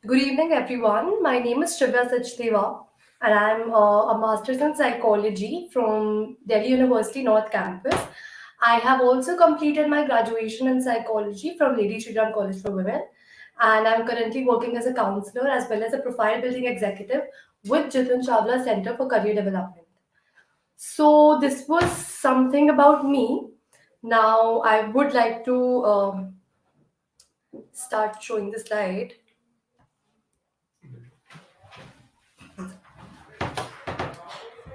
Good evening, everyone. My name is Shivya Sachdeva, and I'm a master's in psychology from Delhi University North Campus. I have also completed my graduation in psychology from Lady Shri Ram College for Women, and I'm currently working as a counselor as well as a profile building executive with Jitin Chawla Center for Career Development. So, this was something about me. Now, I would like to start showing the slide.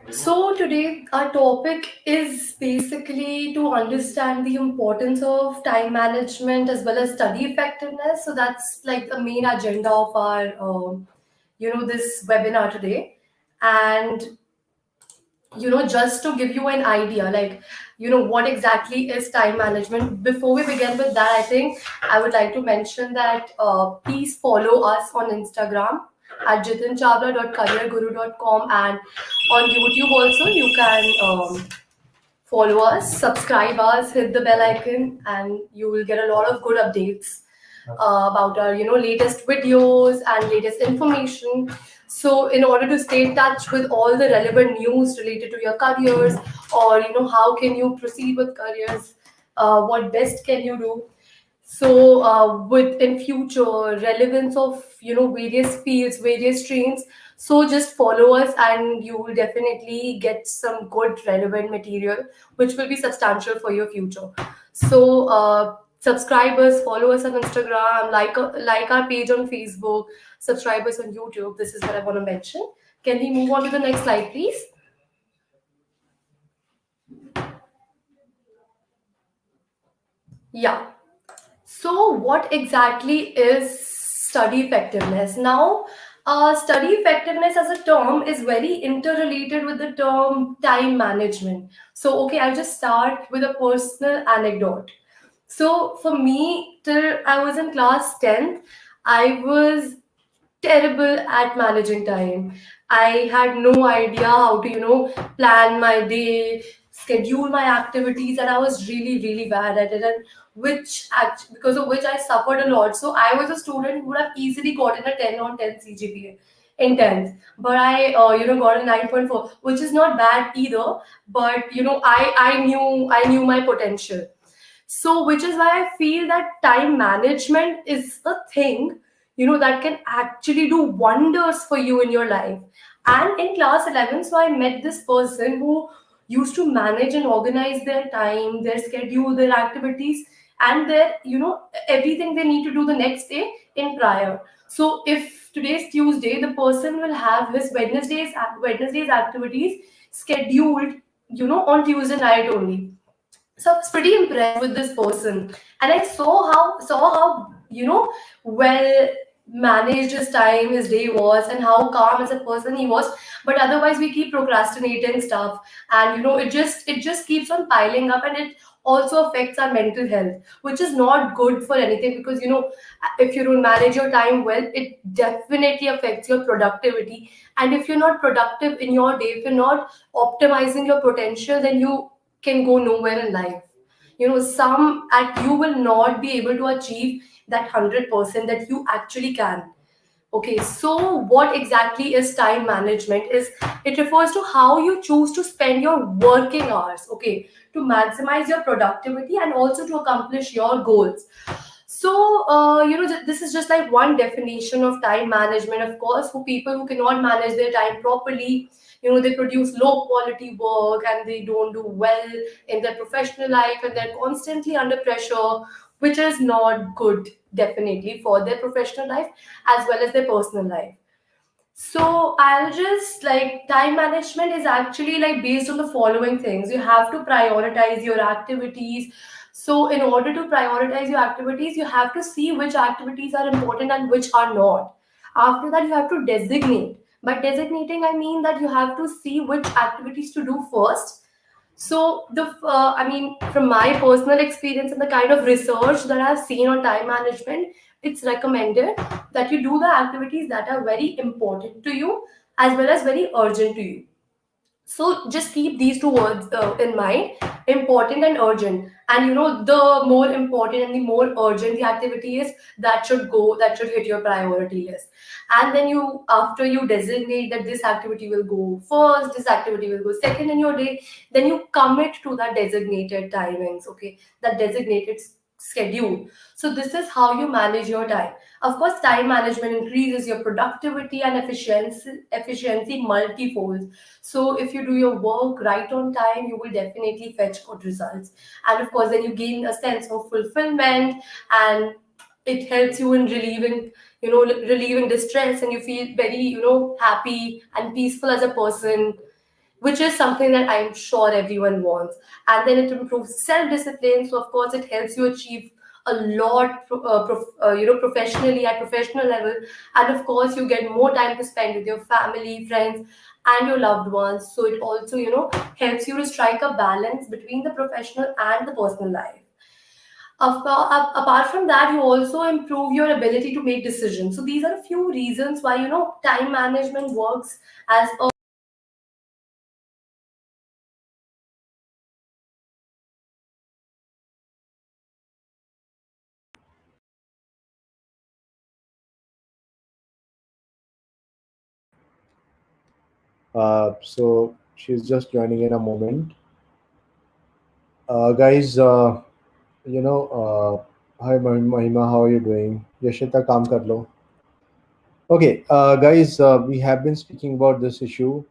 So, today our topic is basically to understand the importance of time management as well as study effectiveness. So, that's like the main agenda of our, this webinar today. And, just to give you an idea, like, what exactly is time management. Before we begin with that, I think I would like to mention that please follow us on Instagram at jitinchawla.careerguru.com, and on YouTube also you can follow us, subscribe us, hit the bell icon, and you will get a lot of good updates about our latest videos and latest information. So in order to stay in touch with all the relevant news related to your careers, or how can you proceed with careers, what best can you do, so with in future relevance of various fields, various streams, so just follow us and you will definitely get some good relevant material which will be substantial for your future. So subscribe us, follow us on Instagram, like our page on Facebook, subscribe us on YouTube. This is what I want to mention. Can we move on to the next slide, please? Yeah. So, what exactly is study effectiveness? Now, study effectiveness as a term is very interrelated with the term time management. So, okay, I'll just start with a personal anecdote. So, for me, till I was in class 10th, I was terrible at managing time. I had no idea how to, plan my day, schedule my activities, and I was really, really bad at it. And because of which I suffered a lot. So I was a student who would have easily gotten a 10 on 10 CGPA in 10th. But I, got a 9.4, which is not bad either. But, I knew my potential. So, which is why I feel that time management is a thing, that can actually do wonders for you in your life. And in class 11, so I met this person who used to manage and organize their time, their schedule, their activities, and their, everything they need to do the next day in prior. So, if today's Tuesday, the person will have his Wednesday's activities scheduled, on Tuesday night only. So I was pretty impressed with this person, and I saw how well managed his time, his day was, and how calm as a person he was. But otherwise, we keep procrastinating stuff, and it just keeps on piling up, and it also affects our mental health, which is not good for anything, because if you don't manage your time well, it definitely affects your productivity. And if you're not productive in your day, if you're not optimizing your potential, then you can go nowhere in life. Some at you will not be able to achieve that 100% that you actually can. Okay, so what exactly is time management? Is it refers to how you choose to spend your working hours, okay, to maximize your productivity and also to accomplish your goals. So, this is just like one definition of time management. Of course, for people who cannot manage their time properly, they produce low quality work and they don't do well in their professional life, and they're constantly under pressure, which is not good, definitely, for their professional life as well as their personal life. So I'll just like time management is actually like based on the following things. You have to prioritize your activities. So in order to prioritize your activities, you have to see which activities are important and which are not. After that, you have to designate. By designating, I mean that you have to see which activities to do first. So I mean, from my personal experience and the kind of research that I've seen on time management, it's recommended that you do the activities that are very important to you as well as very urgent to you. So just keep these two words in mind: important and urgent. And the more important and the more urgent the activity is, that should hit your priority list. And then after you designate that this activity will go first, this activity will go second in your day, then you commit to that designated timings, okay, that designated schedule. So this is how you manage your time. Of course, time management increases your productivity and efficiency multifold. So if you do your work right on time, you will definitely fetch good results. And of course, then you gain a sense of fulfillment, and it helps you in relieving distress, and you feel very, happy and peaceful as a person, which is something that I'm sure everyone wants. And then it improves self-discipline. So of course, it helps you achieve a lot, professionally at professional level. And of course, you get more time to spend with your family, friends, and your loved ones. So it also, helps you to strike a balance between the professional and the personal life. Apart from that, you also improve your ability to make decisions. So these are a few reasons why time management works as a. So she's just joining in a moment. Guys, hi Mahima, how are you doing? Yashita, काम कर लो. Okay, guys, we have been speaking about this issue.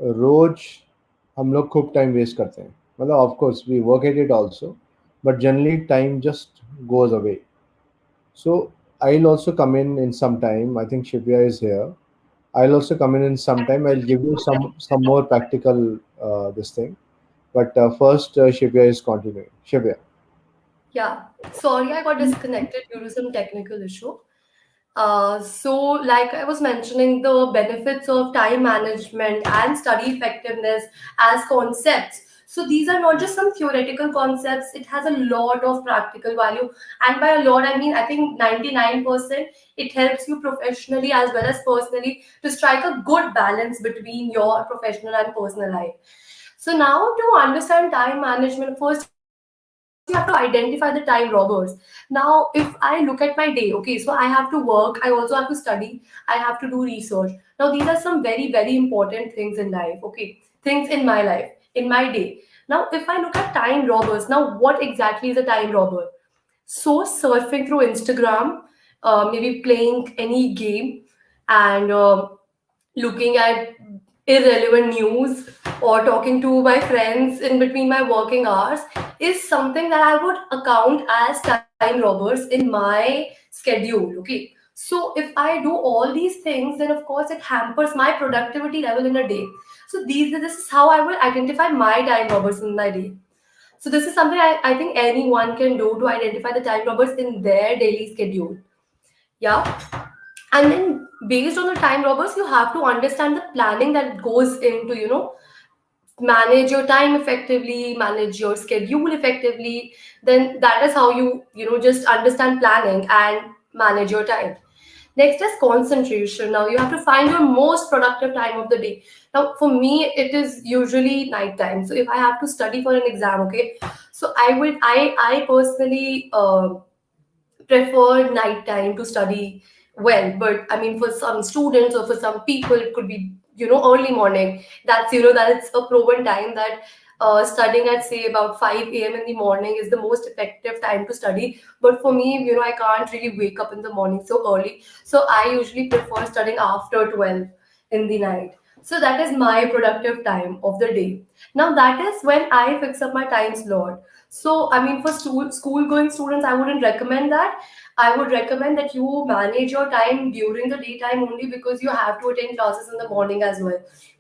रोज हम लोग खूब time waste करते हैं. मतलब of course we work at it also, but generally time just goes away. So I'll also come in some time. I think Shivya is here. I'll also come in some time. I'll give you some more practical this thing. But first, Shivya is continuing. Shivya. Yeah, sorry, I got disconnected due to some technical issue. So, like I was mentioning, the benefits of time management and study effectiveness as concepts. So, these are not just some theoretical concepts, it has a lot of practical value. And by a lot, I mean, I think 99%, it helps you professionally as well as personally to strike a good balance between your professional and personal life. So, now to understand time management, first you have to identify the time robbers. Now, if I look at my day, okay, so I have to work, I also have to study, I have to do research. Now, these are some very, very important things in life, okay, things in my life, in my day. Now, if I look at time robbers, now what exactly is a time robber? So, surfing through Instagram, maybe playing any game, and looking at irrelevant news, or talking to my friends in between my working hours is something that I would account as time robbers in my schedule. Okay. So if I do all these things, then of course it hampers my productivity level in a day. So this is how I will identify my time robbers in my day. So this is something I think anyone can do to identify the time robbers in their daily schedule. Yeah. And then based on the time robbers, you have to understand the planning that goes into, manage your time effectively, manage your schedule effectively. Then that is how you just understand planning and manage your time. Next is concentration. Now you have to find your most productive time of the day. Now for me, it is usually night time. So if I have to study for an exam, okay, so I personally prefer nighttime to study well. But I mean, for some students or for some people, it could be early morning. That's a proven time that studying at say about 5 a.m. in the morning is the most effective time to study. But for me, I can't really wake up in the morning so early, so I usually prefer studying after 12 in the night. So that is my productive time of the day. Now that is when I fix up my time slot. So, I mean, for school going students, I wouldn't recommend that. I would recommend that you manage your time during the daytime only, because you have to attend classes in the morning as well.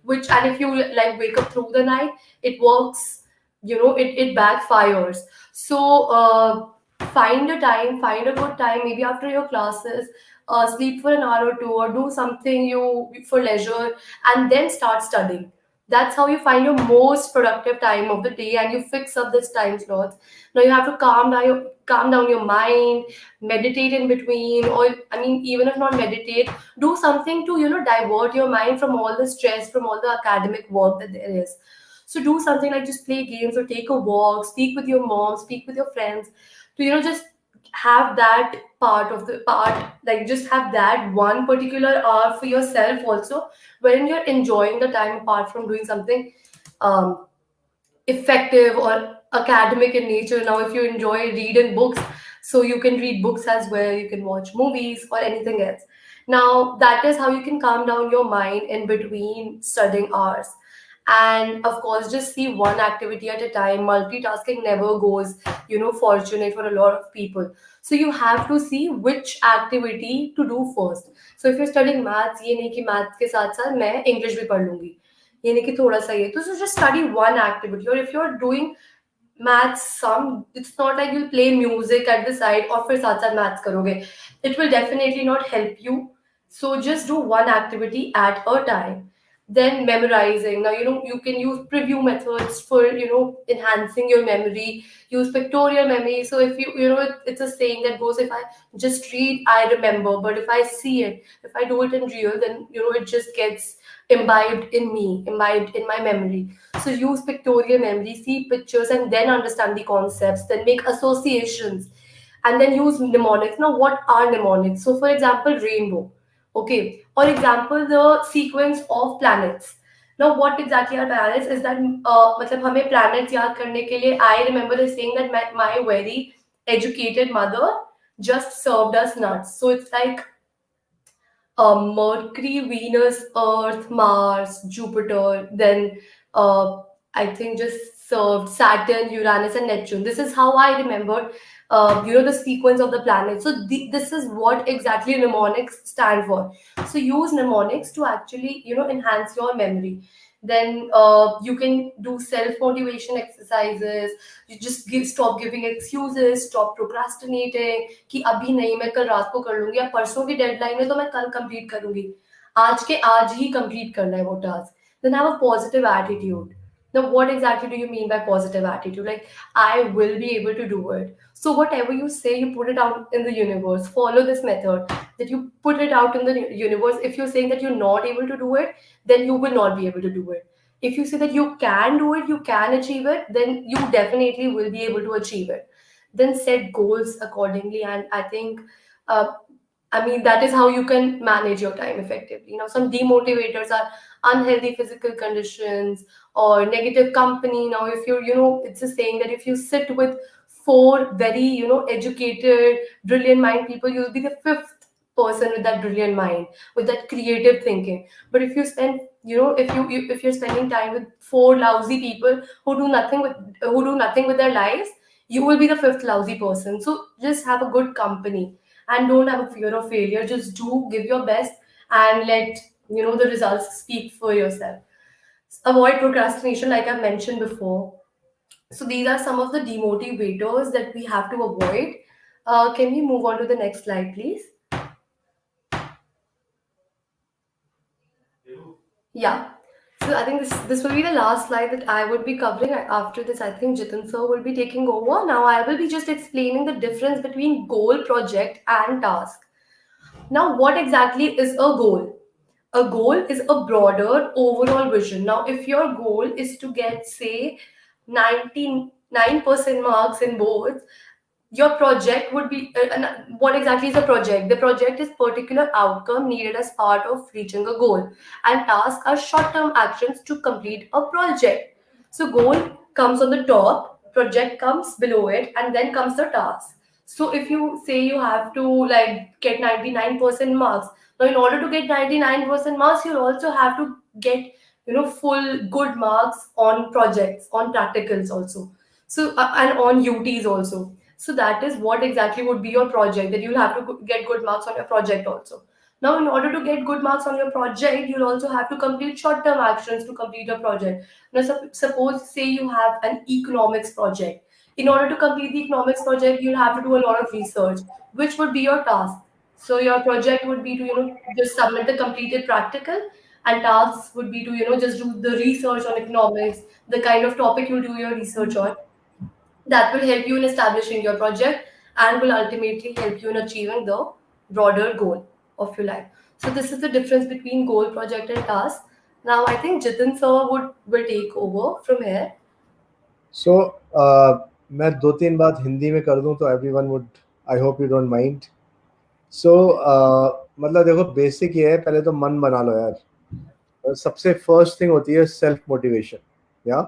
And if you like wake up through the night, it works, it backfires. So, find a time, find a good time, maybe after your classes, sleep for an hour or two, or do something you for leisure, and then start studying. That's how you find your most productive time of the day, and you fix up this time slots. Now you have to calm down your mind, meditate in between, or I mean, even if not meditate, do something to divert your mind from all the stress, from all the academic work that there is. So do something like just play games or take a walk, speak with your mom, speak with your friends, to just have that part, like just have that one particular hour for yourself also, when you're enjoying the time apart from doing something um, effective or academic in nature. Now if you enjoy reading books, so you can read books as well, you can watch movies or anything else. Now that is how you can calm down your mind in between studying hours. And of course, just see one activity at a time. Multitasking never goes fortunate for a lot of people. So you have to see which activity to do first. So if you're studying maths, ये नहीं कि maths के साथ साथ मैं English भी पढ़ लूंगी, ये नहीं कि थोड़ा सा ये तो just study one activity. Or if you're doing maths some, it's not like you'll play music at the side और फिर साथ साथ maths करोगे. It will definitely not help you. So just do one activity at a time. Then memorizing. Now you can use preview methods for enhancing your memory. Use pictorial memory. So if it's a saying that goes, if I just read, I remember. But if I see it, if I do it in real, then it just gets imbibed in me, imbibed in my memory. So use pictorial memory, see pictures, and then understand the concepts. Then make associations, and then use mnemonics. Now, what are mnemonics? So, for example, rainbow. Okay, or example, the sequence of planets. Now, what exactly are planets? Is that मतलब हमें planets याद करने के लिए, I remember the saying that my very educated mother just served us nuts. So it's like Mercury, Venus, Earth, Mars, Jupiter, then I think just served Saturn, Uranus, and Neptune. This is how I remembered, the sequence of the planets. So this is what exactly mnemonics stand for. So use mnemonics to actually, enhance your memory. Then you can do self motivation exercises. You just stop giving excuses, stop procrastinating. कि अभी नहीं, मैं कल रात को कर लूंगी, या परसों की डेडलाइन है तो मैं कल कंप्लीट करूंगी. आज के आज ही कंप्लीट करना है वो task. Then have a positive attitude. Now what exactly do you mean by positive attitude? Like, I will be able to do it. So whatever you say, you put it out in the universe. Follow this method, that you put it out in the universe. If you're saying that you're not able to do it, then you will not be able to do it. If you say that you can do it, you can achieve it, then you definitely will be able to achieve it. Then set goals accordingly. And I think, uh, I mean, that is how you can manage your time effectively. Some demotivators are unhealthy physical conditions or negative company. Now, if you're, it's a saying that if you sit with four very, educated, brilliant mind people, you'll be the fifth person with that brilliant mind, with that creative thinking. But if you spend, if you're spending time with four lousy people who do nothing with their lives, you will be the fifth lousy person. So just have a good company and don't have a fear of failure. Just do give your best and let the results speak for yourself. Avoid procrastination, like I've mentioned before. So these are some of the demotivators that we have to avoid. Can we move on to the next slide, please? Yeah. So I think this will be the last slide that I would be covering. After this, I think Jitin sir will be taking over. Now I will be just explaining the difference between goal, project, and task. Now, what exactly is a goal? A goal is a broader overall vision. Now, if your goal is to get, say, 99% marks in both, your project would be what exactly is a project? The project is particular outcome needed as part of reaching a goal, and tasks are short term actions to complete a project. So goal comes on the top, project comes below it, and then comes the task. So if you say you have to like get 99% marks, now in order to get 99% marks, you'll also have to get full good marks on projects, on practicals also. So and on UTs also. So that is what exactly would be your project, that you'll have to get good marks on your project also. Now, in order to get good marks on your project, you'll also have to complete short-term actions to complete your project. Now, suppose, say you have an economics project. In order to complete the economics project, you'll have to do a lot of research, which would be your task. So your project would be to, just submit the completed practical, and tasks would be to just do the research on economics, the kind of topic you do your research on. That will help you in establishing your project and will ultimately help you in achieving the broader goal of your life. So this is the difference between goal, project, and task. Now I think Jitin sir will take over from here. So मैं दो तीन बात हिंदी में कर दूं तो everyone would, I hope you don't mind. So मतलब देखो, बेसिक ये है, पहले तो मन बना लो यार. सबसे फर्स्ट थिंग होती है सेल्फ मोटिवेशन. या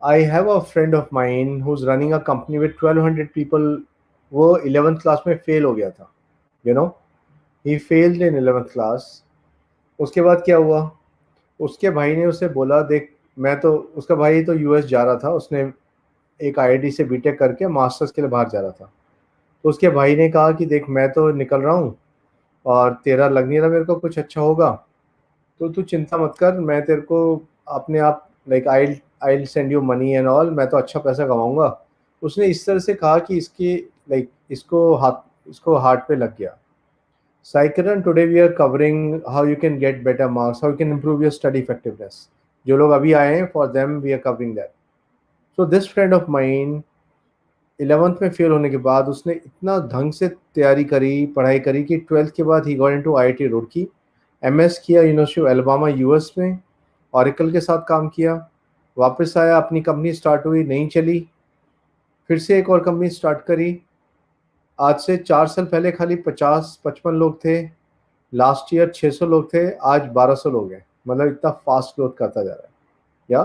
I have a friend of mine who is running a company with 1200 people. वो 11th क्लास में फेल हो गया था. You know, he failed in 11th class. उसके बाद क्या हुआ, उसके भाई ने उसे बोला, देख, मैं तो, उसका भाई तो यूएस जा रहा था, उसने एक आईआईटी से बीटेक करके मास्टर्स के लिए बाहर जा रहा था. तो उसके भाई ने कहा कि देख, मैं तो निकल रहा हूँ और तेरा लग नहीं रहा मेरे को कुछ अच्छा होगा, तो तू चिंता मत कर, मैं तेरे को अपने आप, like, I I send you money and all, मैं तो अच्छा पैसा कमाऊंगा. उसने इस तरह से कहा कि इसकी, लाइक, इसको हार्ट पे लग गया. Saikaran, today we are covering how you can get better marks, how you can improve your study effectiveness. जो लोग अभी आए हैं, for them we are covering that. So this friend of mine 11th में fail होने के बाद उसने इतना ढंग से तैयारी करी, पढ़ाई करी कि 12th के बाद he got into IIT Roorkee, MS किया यूनिवर्सिटी ऑफ एलबामा यूएस में, ऑरेकल के साथ काम किया, वापस आया, अपनी कंपनी स्टार्ट हुई, नहीं चली, फिर से एक और कंपनी स्टार्ट करी. आज से 4 साल पहले खाली 50-55 लोग थे, लास्ट ईयर 600 लोग थे, आज 1200 लोग हैं. मतलब इतना फास्ट ग्रोथ करता जा रहा है. या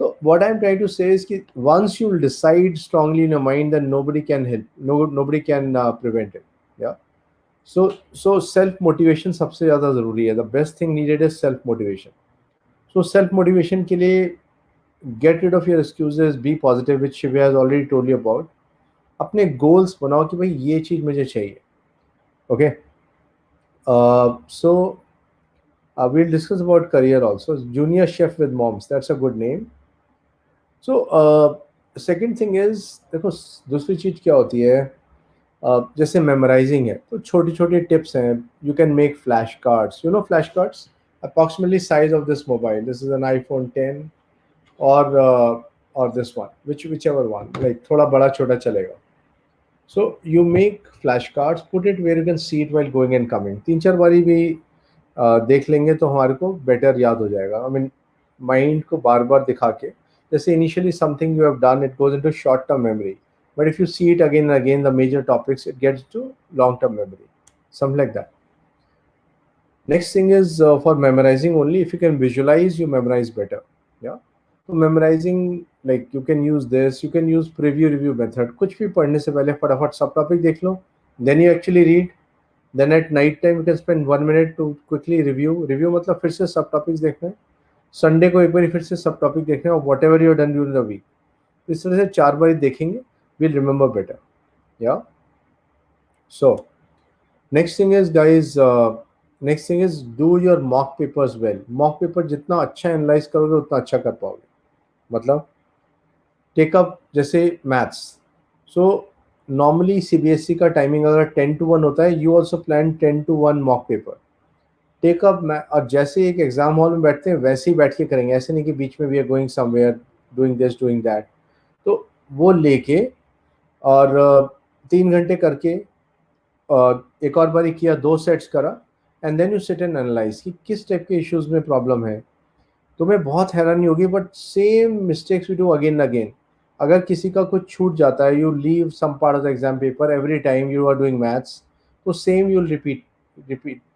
तो what I am trying to say is कि once you decide strongly in your mind, then nobody can help, nobody can prevent it. Yeah so self motivation सबसे ज़्यादा ज़रूरी है. The best thing needed is self motivation. So self motivation के लिए get rid of your excuses, be positive, which Shiv has already told you about. अपने goals बनाओ कि भाई ये चीज़ मुझे चाहिए. Okay, so we'll discuss about career also. Junior chef with moms, that's a good name. So second thing is, देखो दूसरी चीज़ क्या होती है, जैसे मेमोराइजिंग है तो छोटी छोटी टिप्स हैं. You can make flash cards. You know flash cards approximately size of this mobile. This is an iPhone 10 or this one, whichever one, like थोड़ा बड़ा छोटा चलेगा. So you make flashcards, put it where you can see it while going and coming. 3-4 बारी भी देख लेंगे तो हमारे को बेटर याद हो जाएगा. आई मीन माइंड को बार बार दिखा के, जैसे initially something you have done, it goes into short term memory, but if you see it again and again the major topics, it gets to long term memory, something like that. Next thing is for memorizing only, if you can visualize, you memorize better. Yeah. तो memorizing, like, you can use this, you can use preview review method. कुछ भी पढ़ने से पहले फटाफट सब topic देख लो, then you actually read. Then at night time you can spend 1 minute to quickly review. Review मतलब फिर से सब टॉपिक्स देखना है. संडे को एक बार फिर से सब टॉपिक देखना है, whatever you done during the week. इस तरह से 4 बार देखेंगे, विल रिमेंबर बेटर. या so next thing is guys, next thing is do your mock papers well. Mock paper जितना अच्छा एनालाइज करोगे उतना अच्छा कर पाओगे. मतलब टेकअप जैसे मैथ्स, सो नॉर्मली सीबीएसई का टाइमिंग अगर 10 to 1 होता है, you also plan 10 to 1 mock paper. Take up, और जैसे एक एग्जाम हॉल में बैठते हैं वैसे ही बैठ के करेंगे, ऐसे नहीं कि बीच में we are going somewhere, doing this doing that. तो वो लेके और 3 घंटे करके, एक और बारी किया, 2 सेट्स करा, and then you sit and analyze कि किस टाइप के इश्यूज में प्रॉब्लम है. तुम्हें बहुत हैरानी होगी, but same mistakes we do again again. अगर किसी का कुछ छूट जाता है, you leave some part of the exam paper every time you are doing maths, तो same you will repeat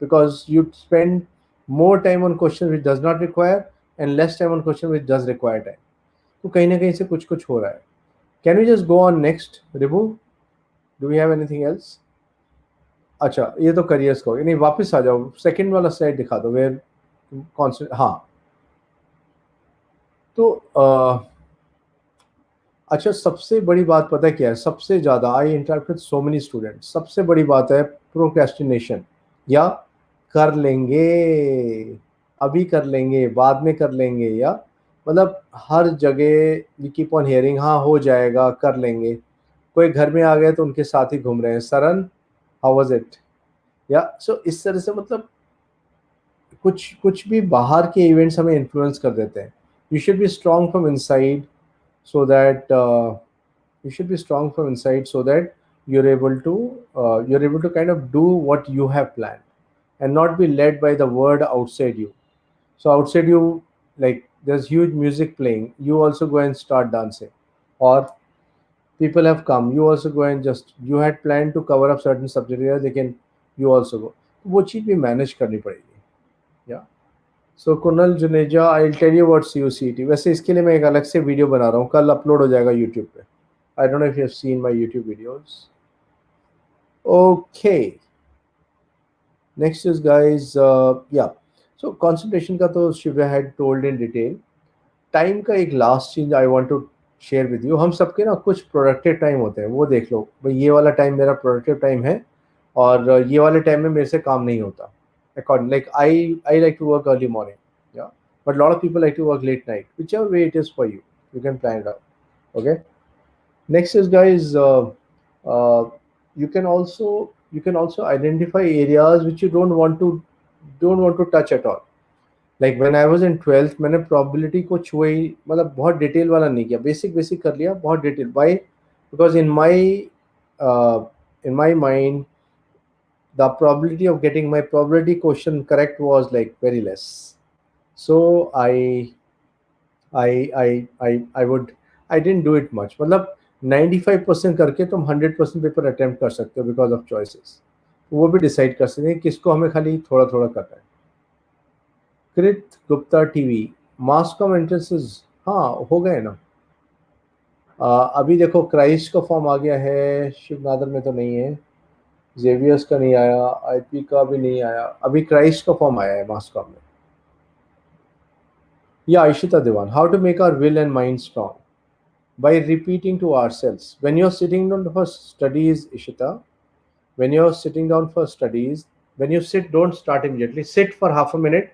because you spend more time on question which does not require and less time on question which does require time. तो कहीं ना कहीं से कुछ हो रहा है. Can we just go on next, Ribu, do we have anything else? अच्छा, ये तो करियर्स को, नहीं, वापस आ जाओ, सेकंड वाला स्लाइड दिखा दो, वेयर कौन से, हाँ. तो अच्छा, सबसे बड़ी बात पता है क्या है? सबसे ज़्यादा, I interact with so many students, सबसे बड़ी बात है प्रोक्रेस्टिनेशन, या कर लेंगे, अभी कर लेंगे, बाद में कर लेंगे, या मतलब हर जगह यू कीप ऑन हियरिंग, हाँ हो जाएगा, कर लेंगे. कोई घर में आ गए तो उनके साथ ही घूम रहे हैं, Saran how was it, yeah सो इस तरह से. मतलब कुछ कुछ भी बाहर के इवेंट्स हमें इन्फ्लुएंस कर देते हैं. You should be strong from inside, so that you should be strong from inside, so that you're able to kind of do what you have planned, and not be led by the word outside you. So outside you, like there's huge music playing, you also go and start dancing, or people have come, you also go and just, you had planned to cover up certain subject area, they can, you also go. वो चीज़ भी manage करनी पड़ेगी. या so Kunal Juneja, I will tell you what CUCT. वैसे इसके लिए मैं एक अलग से वीडियो बना रहा हूँ, कल अपलोड हो जाएगा यूट्यूब पे. I don't know if you have seen my YouTube videos. Okay, next is guys, yeah so concentration का तो Shiva had told in detail. Time का एक लास्ट चीज I want to share with you. हम सबके ना कुछ प्रोडक्टिव टाइम होते हैं, वो देख लो भाई, ये वाला टाइम मेरा प्रोडक्टिव टाइम है, और ये वाले टाइम में मेरे से काम नहीं होता. According, like I like to work early morning, yeah, but a lot of people like to work late night. Whichever way it is for you, you can plan it out. Okay. Next is guys, uh, you can also identify areas which you don't want to touch at all. Like when I was in 12th, मैंने probability को छुए ही, मतलब बहुत detail वाला नहीं किया, basic basic कर लिया, बहुत detail. Why? Because in my mind, the probability of getting my probability question correct was like very less. So I didn't do it much. मतलब 95% करके तुम 100% पेपर अटेम्प्ट कर सकते हो बिकॉज ऑफ चॉइसेस. वो भी डिसाइड कर सकते हैं किसको हमें खाली थोड़ा थोड़ा करना है. कृत गुप्ता टीवी, मास कॉम एंट्रेंसेस, हाँ हो गए ना. अभी देखो क्राइस्ट का फॉर्म आ गया है, शिवनादर में तो नहीं है, जेवियर्स का नहीं आया, आईपी का भी नहीं आया, अभी क्राइस्ट का फॉर्म आया है मास्कॉम में. Yeah Ishita Dewan, how to make our will and mind strong by repeating to ourselves. When you're sitting down for studies, Ishita, when you're sitting down for studies, when you sit, don't start immediately. Sit for half a minute,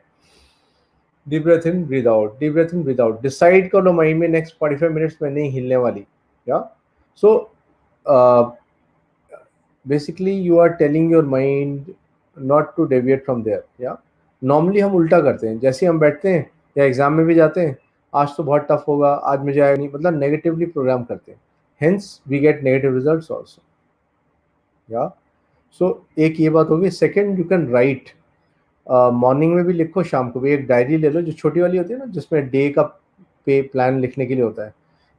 deep breath in, breathe out, deep breath in, breathe out. Decide करो mind में next 45 minutes में नहीं हिलने वाली. Yeah. So basically you are telling your mind not to deviate from there. Yeah. Normally हम उल्टा करते हैं, जैसे हम बैठते हैं या एग्जाम में भी जाते हैं, आज तो बहुत टफ होगा, आज मुझे आएगा नहीं, मतलब नेगेटिवली प्रोग्राम करते हैं. Hence we get negative results also. Yeah so एक ये बात होगी. Second, you can write. Morning में भी लिखो, शाम को भी एक डायरी ले लो जो छोटी वाली होती है ना, जिसमें डे का पे प्लान लिखने के लिए होता है.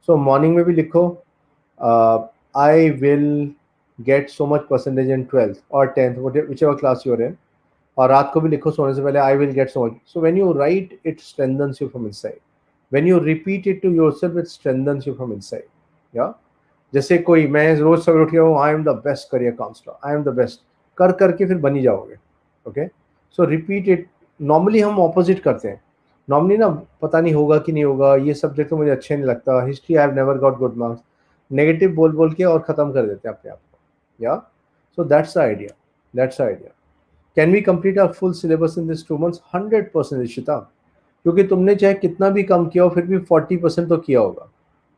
सो मॉर्निंग में भी लिखो, आई will get so much percentage in 12th और 10th, whichever class you're in. और रात को भी लिखो सोने से पहले, I will get so much. So when you write, it strengthens you from inside. When you repeat it to yourself, it strengthens you from inside. Yeah जैसे कोई, मैं रोज सवेरे उठ के हूँ, I am the best career counsellor, I am the best, कर करके फिर बनी जाओगे. Okay. So repeat it. Normally हम ऑपोजिट करते हैं. नॉर्मली ना, पता नहीं होगा कि नहीं होगा, ये सब्जेक्ट तो मुझे अच्छे नहीं लगता, history I have never got good marks, negative बोल बोल के और ख़त्म कर देते हैं अपने आप को. Yeah so that's the idea. That's the idea. Can we complete our full syllabus in this 2 months? 100% Ishita, क्योंकि तुमने चाहे कितना भी कम किया हो, फिर भी 40% तो किया होगा.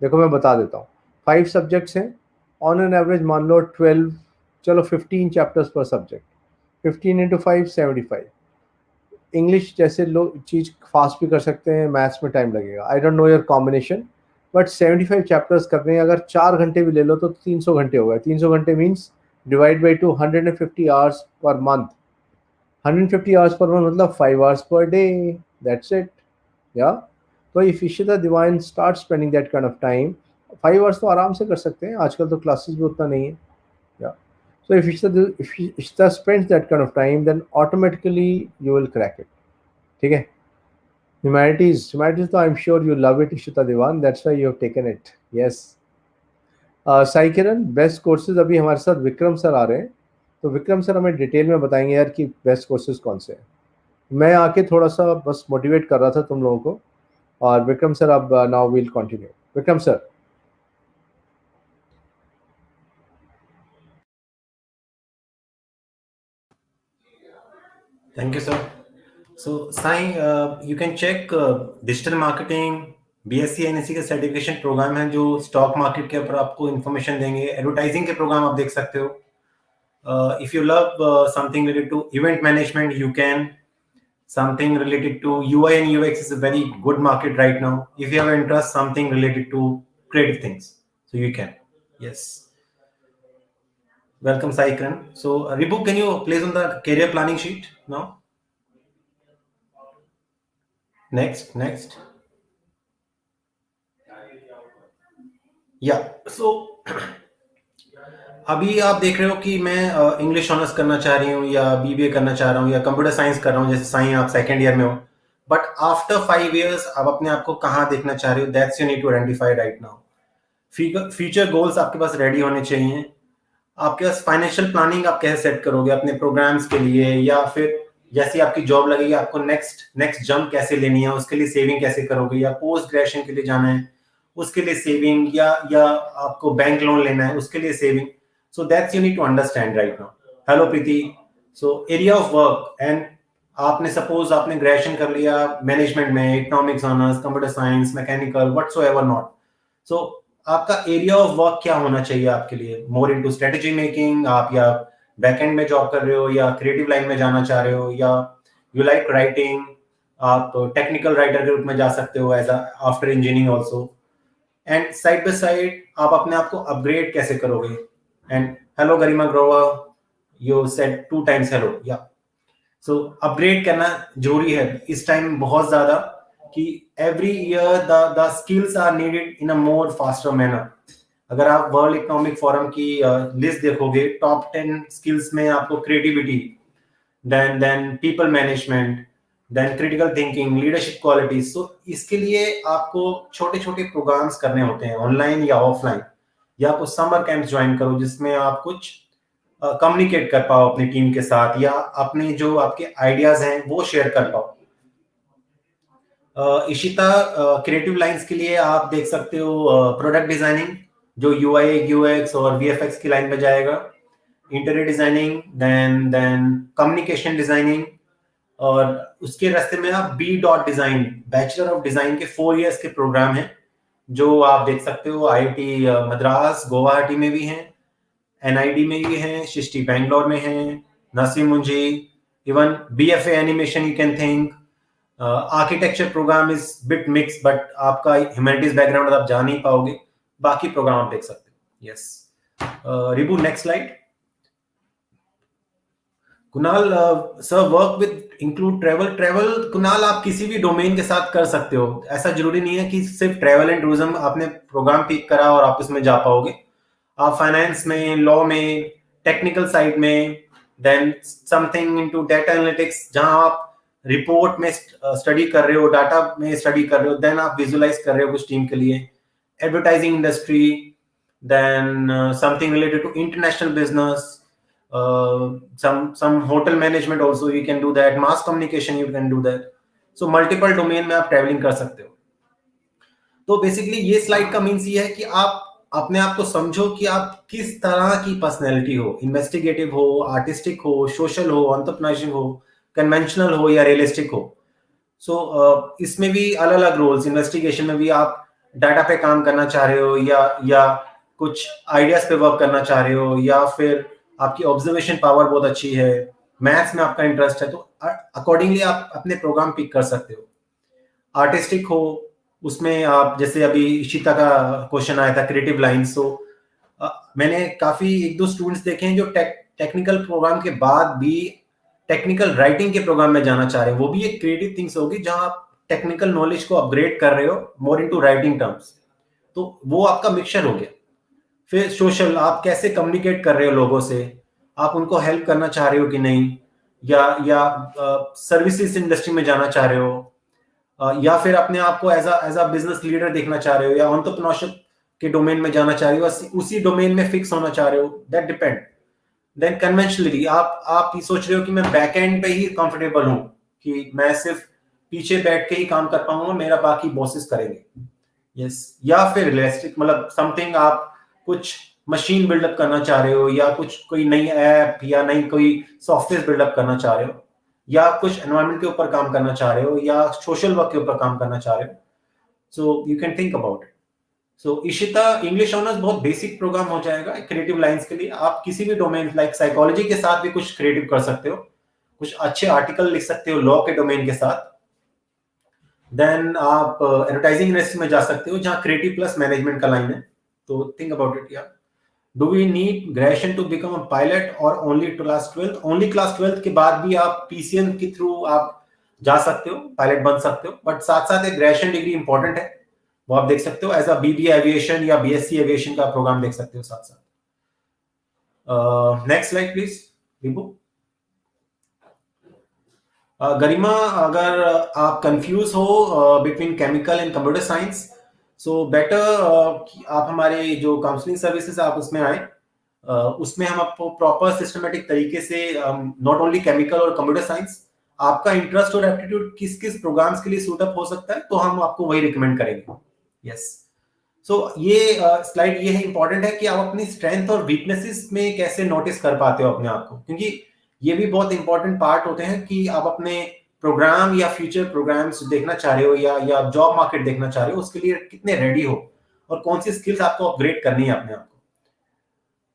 देखो मैं बता देता हूँ, 5 सब्जेक्ट्स हैं, ऑन एन एवरेज मान लो 12, चलो 15 चैप्टर्स पर सब्जेक्ट, 15 into 5 75. इंग्लिश जैसे लोग चीज़ फास्ट भी कर सकते हैं, मैथ्स में टाइम लगेगा. आई don't know your combination, but 75 chapters कर रहे हैं. अगर 4 घंटे भी ले लो तो 300 घंटे हो गए. 300 घंटे means divide by 2, 150 hours per month. 150 hours per month मतलब 5 hours per day. That's it. Yeah. तो if Ishita Divine starts spending that kind of time, 5 hours तो आराम से कर सकते हैं. आजकल तो क्लासेस भी उतना नहीं है. Yeah. So if Ishita spends that kind of time, then automatically you will crack it. ठीक है. Humanities तो I'm sure you love it, Ishita Divan. That's why you have taken it. Yes. Sai Kiran, best courses. अभी हमारे साथ Vikram sir आ रहे हैं, तो Vikram sir हमें डिटेल में बताएंगे यार कि बेस्ट कोर्सेज कौन से हैं. मैं आके थोड़ा सा बस मोटिवेट कर रहा था तुम लोगों को. और विक्रम सर, अब now will continue. Vikram sir. Thank you, sir. So, Sai, you can check digital marketing BSc NSC के सर्टिफिकेशन प्रोग्राम हैं जो स्टॉक मार्केट के ऊपर आपको इन्फॉर्मेशन देंगे. एडवर्टाइजिंग के प्रोग्राम आप देख सकते हो. If you love something related to event management, you can something related to UI and UX is a very good market right now. If you have interest something related to creative things, so you can. Yes, welcome Saikran. So Ribu, can you place on the career planning sheet now? Next. Yeah, so अभी आप देख रहे हो कि मैं English honours करना चाह रही हूँ या बीबीए करना चाह रहा हूँ या कंप्यूटर साइंस कर रहा हूँ, जैसे साइंस आप सेकंड ईयर में हो, बट आफ्टर 5 years आप अपने आप को कहाँ देखना चाह रहे हो, that's you need to identify right now. Future goals आपके पास रेडी होने चाहिए. आपके पास फाइनेंशियल प्लानिंग आप कैसे सेट करोगे अपने प्रोग्राम्स के लिए, या फिर जैसे आपकी जॉब लगेगी आपको नेक्स्ट जंप कैसे लेनी है, उसके लिए सेविंग कैसे करोगे, या पोस्ट ग्रेजुएशन के लिए जाना है उसके लिए सेविंग, या आपको बैंक लोन लेना है उसके लिए saving. So that's you need to understand right now. Hello Preeti. So area of work, and आपने suppose आपने ग्रेजुएशन कर लिया मैनेजमेंट में, economics honours, computer science, mechanical, whatsoever not. So आपका एरिया ऑफ वर्क क्या होना चाहिए आपके लिए? मोर इनटू स्ट्रेटजी मेकिंग, आप या बैकएंड में जॉब कर रहे हो या क्रिएटिव लाइन में जाना चाह रहे हो, या यू लाइक राइटिंग, आप टेक्निकल राइटर के रूप में जा सकते हो as after engineering also. And side by side आप अपने आप को अपग्रेड कैसे करोगे? And hello Garima Grover, you said 2 times hello. Yeah. So upgrade करना जरूरी है इस टाइम बहुत ज्यादा, कि every year the skills are needed in a more faster manner. अगर आप वर्ल्ड इकोनॉमिक फोरम की लिस्ट देखोगे, टॉप 10 स्किल्स में आपको creativity, then people management, then critical thinking, leadership qualities. So इसके लिए आपको छोटे छोटे प्रोग्राम्स करने होते हैं ऑनलाइन या ऑफलाइन, या कुछ समर कैंप्स ज्वाइन करो जिसमें आप कुछ कम्युनिकेट कर पाओ अपनी टीम के साथ, या अपने जो आपके आइडियाज हैं वो शेयर कर पाओ. इशिता, क्रिएटिव लाइंस के लिए आप देख सकते हो प्रोडक्ट डिजाइनिंग, जो यूआई यूएक्स और वीएफएक्स की लाइन में जाएगा, interior designing, then communication designing, और उसके रास्ते में आप B.Design, बैचलर ऑफ डिजाइन के 4 years के प्रोग्राम हैं जो आप देख सकते हो. IIT मद्रास गुवाहाटी में भी हैं, NID में भी हैं, शिष्टी बैंगलोर में हैं, Naseem Munji, even BFA animation you can think. Architecture program is bit mix, but आपका ह्यूमैनिटीज बैकग्राउंड आप जा नहीं पाओगे, बाकी प्रोग्राम आप देख सकते हो. Yes, Ribu next slide. Kunal sir, work with include travel. Kunal, आप किसी भी डोमेन के साथ कर सकते हो, ऐसा जरूरी नहीं है कि सिर्फ ट्रेवल एंड टूरिज्म आपने प्रोग्राम पिक करा और आप इसमें जा पाओगे. आप फाइनेंस में, लॉ में, टेक्निकल साइड में, then something into data analytics जहां आप रिपोर्ट में स्टडी कर रहे हो, डाटा में स्टडी कर रहे हो, देन आप विजुअलाइज कर रहे हो कुछ टीम के लिए. Advertising industry, then something related to international business, some hotel management also you can do that, mass communication you can do that. So multiple domain में आप ट्रैवलिंग कर सकते हो. तो बेसिकली ये स्लाइड का मीन्स ये है कि आप अपने आप को समझो कि आप किस तरह की पर्सनैलिटी हो, इन्वेस्टिगेटिव हो, आर्टिस्टिक हो, सोशल हो, एंटरप्रेन्योरशिप हो, कन्वेंशनल हो या रियलिस्टिक हो. सो इसमें भी अलग अलग रोल्स, इन्वेस्टिगेशन में भी आप डाटा पे काम करना चाह रहे हो, या कुछ आइडियाज पे वर्क करना चाह रहे हो, या फिर आपकी ऑब्जर्वेशन पावर बहुत अच्छी है, मैथ्स में आपका इंटरेस्ट है, तो अकॉर्डिंगली आप अपने प्रोग्राम पिक कर सकते हो. आर्टिस्टिक हो, उसमें आप जैसे अभी इशिता का क्वेश्चन आया था क्रिएटिव लाइन. सो मैंने काफी 1-2 स्टूडेंट्स देखे हैं जो टेक्निकल प्रोग्राम के बाद भी टेक्निकल राइटिंग के प्रोग्राम में जाना चाह रहे हैं. वो भी एक क्रिएटिव थिंग्स होगी जहां आप टेक्निकल नॉलेज को अपग्रेड कर रहे हो मोर इनटू राइटिंग टर्म्स, तो वो आपका मिक्सचर हो गया. फिर सोशल, आप कैसे कम्युनिकेट कर रहे हो लोगों से, आप उनको हेल्प करना चाह रहे हो कि नहीं, या सर्विसेज इंडस्ट्री में जाना चाह रहे हो, या फिर अपने आप को एज अ बिजनेस लीडर देखना चाह रहे हो, या एंटरप्रेन्योरशिप के डोमेन में जाना चाह रहे हो, उसी डोमेन में फिक्स होना चाह रहे हो, दैट डिपेंड. देन कन्वेंशनली आप ये सोच रहे हो कि मैं बैक एंड पे ही कंफर्टेबल हूं, कि मैं सिर्फ पीछे बैठ के ही काम कर पाऊंगा, मेरा बाकी बॉसेस करेंगे. यस, या फिर रियलिस्टिक, मतलब समथिंग आप कुछ मशीन बिल्डअप करना चाह रहे हो, या कुछ कोई नई ऐप या नई कोई सॉफ्टवेयर बिल्डअप करना चाह रहे हो, या कुछ एनवायरनमेंट के ऊपर काम करना चाह रहे हो, या सोशल वर्क के ऊपर काम करना चाह रहे हो. So you can think about it. So Ishita, English honours बहुत बेसिक प्रोग्राम हो जाएगा क्रिएटिव लाइंस के लिए. आप किसी भी डोमेन लाइक साइकोलॉजी के साथ भी कुछ क्रिएटिव कर सकते हो, कुछ अच्छे आर्टिकल लिख सकते हो लॉ के डोमेन के साथ। देन आप एडवर्टाइजिंग इंडस्ट्री में जा सकते हो जहां क्रिएटिव प्लस मैनेजमेंट का लाइन है। तो थिंक अबाउट इट यार। Do we need graduation to become a pilot और only class 12th? Only class 12th के बाद भी आप पीसीएम के थ्रू आप जा सकते हो, पायलट बन सकते हो, बट साथ साथ एक ग्रेजुएशन डिग्री इंपॉर्टेंट है, वो आप देख सकते हो एज अ बीबीए एविएशन या बीएससी एविएशन का प्रोग्राम देख सकते हो साथ साथ। Next slide please Deepu. Garima, अगर आप कंफ्यूज हो between chemical and computer science, so better आप हमारे जो काउंसलिंग सर्विसेज आप उसमें आए। उसमें हम आपको प्रॉपर सिस्टमेटिक तरीके से नॉट ओनली केमिकल और कंप्यूटर साइंस, आपका इंटरेस्ट और एप्टीट्यूड किस किस प्रोग्राम्स के लिए सूट अप हो सकता है, तो हम आपको वही रिकमेंड करेंगे। यस, सो ये स्लाइड ये है इंपॉर्टेंट है कि आप अपनी स्ट्रेंथ और वीकनेसेस में कैसे नोटिस कर पाते हो अपने आप को, क्योंकि ये भी बहुत इंपॉर्टेंट पार्ट होते हैं कि आप अपने प्रोग्राम या फ्यूचर प्रोग्राम्स देखना चाह रहे हो या जॉब मार्केट देखना चाह रहे हो, उसके लिए कितने रेडी हो और कौन सी स्किल्स आपको अपग्रेड करनी है अपने आप को।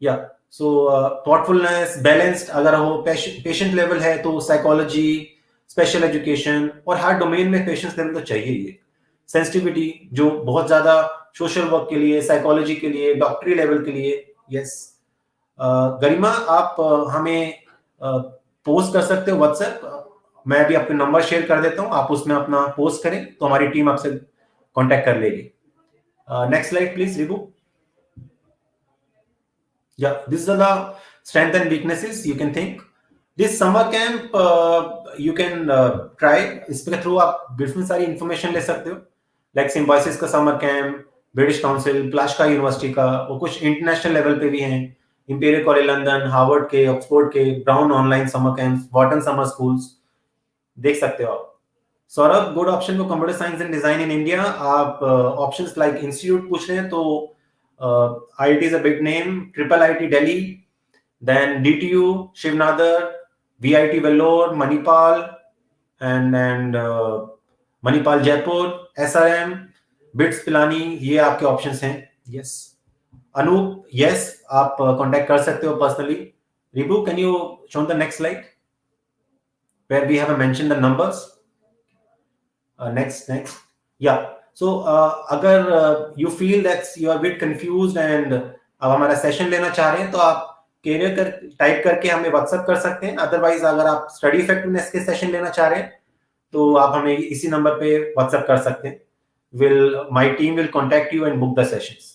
या सो थॉटफुलनेस, बैलेंस्ड अगर हो, पेशेंट लेवल है तो साइकोलॉजी, स्पेशल एजुकेशन, और हर डोमेन में पेशेंस लेवल तो चाहिए ही। सेंसिटिविटी जो बहुत ज्यादा सोशल वर्क के लिए, साइकोलॉजी के लिए, डॉक्टरी लेवल के लिए। यस, गरिमा आप हमें पोस्ट कर सकते हो व्हाट्सएप, मैं भी आपके नंबर शेयर कर देता हूं, आप उसमें अपना पोस्ट करें तो हमारी टीम आपसे कांटेक्ट कर लेगी। Next slide please Ribu. Yeah, these are the strengths and weaknesses you can think. This summer camp you can try. इसके थ्रू आप डिफरेंट सारी इंफॉर्मेशन ले सकते हो, लाइक सिम्बायोसिस का summer camp, British Council, Plaksha University का, और कुछ इंटरनेशनल लेवल पे भी हैं, इंपीरियल कॉलेज लंदन, हार्वर्ड के, ऑक्सफोर्ड के, Brown online summer camps, Wharton summer schools देख सकते हो आप। Saurabh, good option for computer science and design in India. आप ऑप्शंस लाइक इंस्टीट्यूट पूछ रहे हैं तो IIT is a big name, Triple IT Delhi, then DTU, Shivnadar, VIT Vellore, Manipal, and Manipal Jaipur, SRM, BITS Pilani, ये आपके options हैं। Yes, Anoop, yes आप contact कर सकते हो personally. Ribu, can you show the next slide where we have mentioned the numbers? Next, yeah. So अगर you feel that you are a bit confused and अब हमारा सेशन लेना चाह रहे हैं तो आप कैरियर कर टाइप करके हमें व्हाट्सएप कर सकते हैं। अदरवाइज अगर आप स्टडी इफेक्टिवनेस के सेशन लेना चाह रहे हैं तो आप हमें इसी नंबर पे व्हाट्सएप कर सकते हैं। My team will contact you and book the sessions.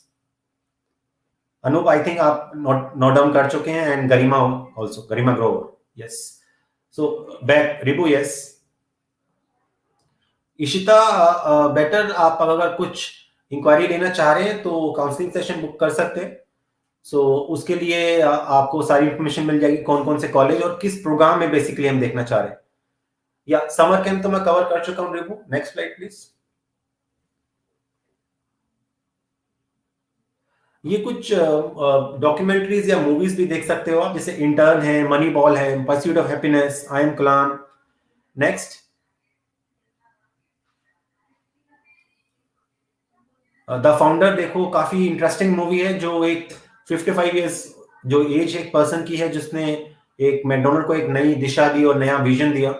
Anoop, I think आप नोट डाउन कर चुके हैं, and Garima also, Garima Grover. Yes, so back Ribu. Yes, Ishita, better आप अगर कुछ इंक्वायरी लेना चाह रहे हैं तो काउंसलिंग सेशन बुक कर सकते हैं। सो उसके लिए आपको सारी इंफॉर्मेशन मिल जाएगी, कौन कौन से कॉलेज और किस प्रोग्राम में बेसिकली हम देखना चाह रहे हैं। या समर कैंप तो मैं कवर कर चुका हूं रिबू। Next slide please. ये कुछ डॉक्यूमेंट्रीज या मूवीज भी देख सकते हो आप, जैसे इंटर्न है, मनी बॉल है, pursuit of happiness, I am Kalam. Next, the founder देखो, काफी इंटरेस्टिंग मूवी है, जो एक 55 इयर्स जो एज एक पर्सन की है, जिसने एक मैकडोनल्ड को एक नई दिशा दी और नया विजन दिया।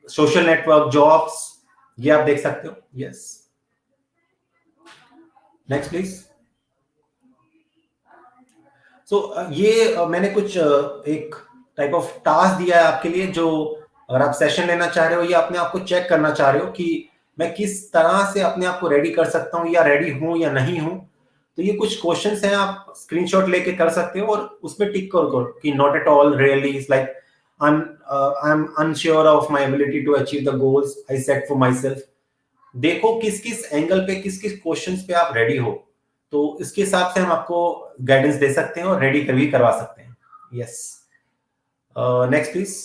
सोशल नेटवर्क, जॉब्स, ये आप देख सकते हो। Yes, next please. सो ये मैंने कुछ एक टाइप ऑफ टास्क दिया है आपके लिए, जो अगर आप सेशन लेना चाह रहे हो या अपने आप को चेक करना चाह रहे हो कि मैं किस तरह से अपने आप को रेडी कर सकता हूँ, या रेडी हूं या नहीं हूं, तो ये कुछ क्वेश्चंस हैं, आप स्क्रीनशॉट लेके कर सकते हो और उसमें टिक करो कि not at all, really, is like I am unsure of my ability to achieve the goals I set for myself. देखो किस किस एंगल पे, किस किस क्वेश्चंस पे आप रेडी हो, तो इसके हिसाब से हम आपको गाइडेंस दे सकते हैं और रेडी भी करवा सकते हैं। Yes, next please.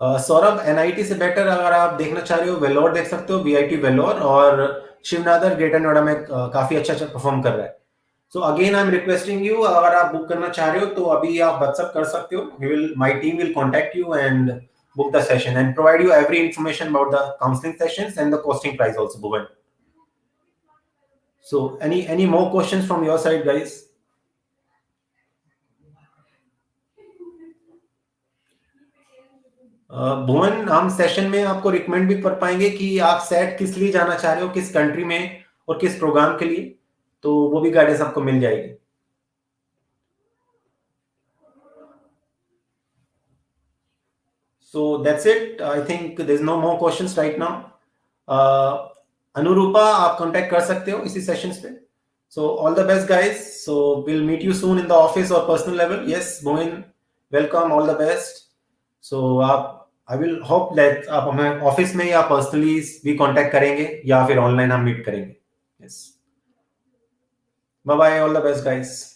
Saurabh, NIT से बेटर अगर आप देखना चाह रहे हो, वेलोर देख सकते हो, वीआईटी वेलोर, और शिवनादर ग्रेटर नोएडा में काफी अच्छा परफॉर्म कर रहा है। So again I am requesting you, अगर आप बुक करना चाह रहे हो तो अभी आप व्हाट्सएप कर सकते हो। My team will contact you and book the session and provide you every information about the counseling sessions and the costing price also, Bhuvan. So any more questions from your side, guys? भुवन, हम session में आपको recommend भी कर पाएंगे कि आप set किस लिए जाना चाह रहे हो, किस कंट्री में और किस प्रोग्राम के लिए, तो वो भी गाइडेंस आपको मिल जाएगी. So that's it. I think there's no more questions right now. अनुरूपा, आप कांटेक्ट कर सकते हो इसी सेशंस पे. So all the best guys. So we'll meet you soon in the office or personal level. Yes, Mohin, welcome, all the best. So आप, I will hope that आप हमें office में या पर्सनली भी कांटेक्ट करेंगे या फिर ऑनलाइन हम मीट करेंगे. Yes. Bye bye, all the best guys.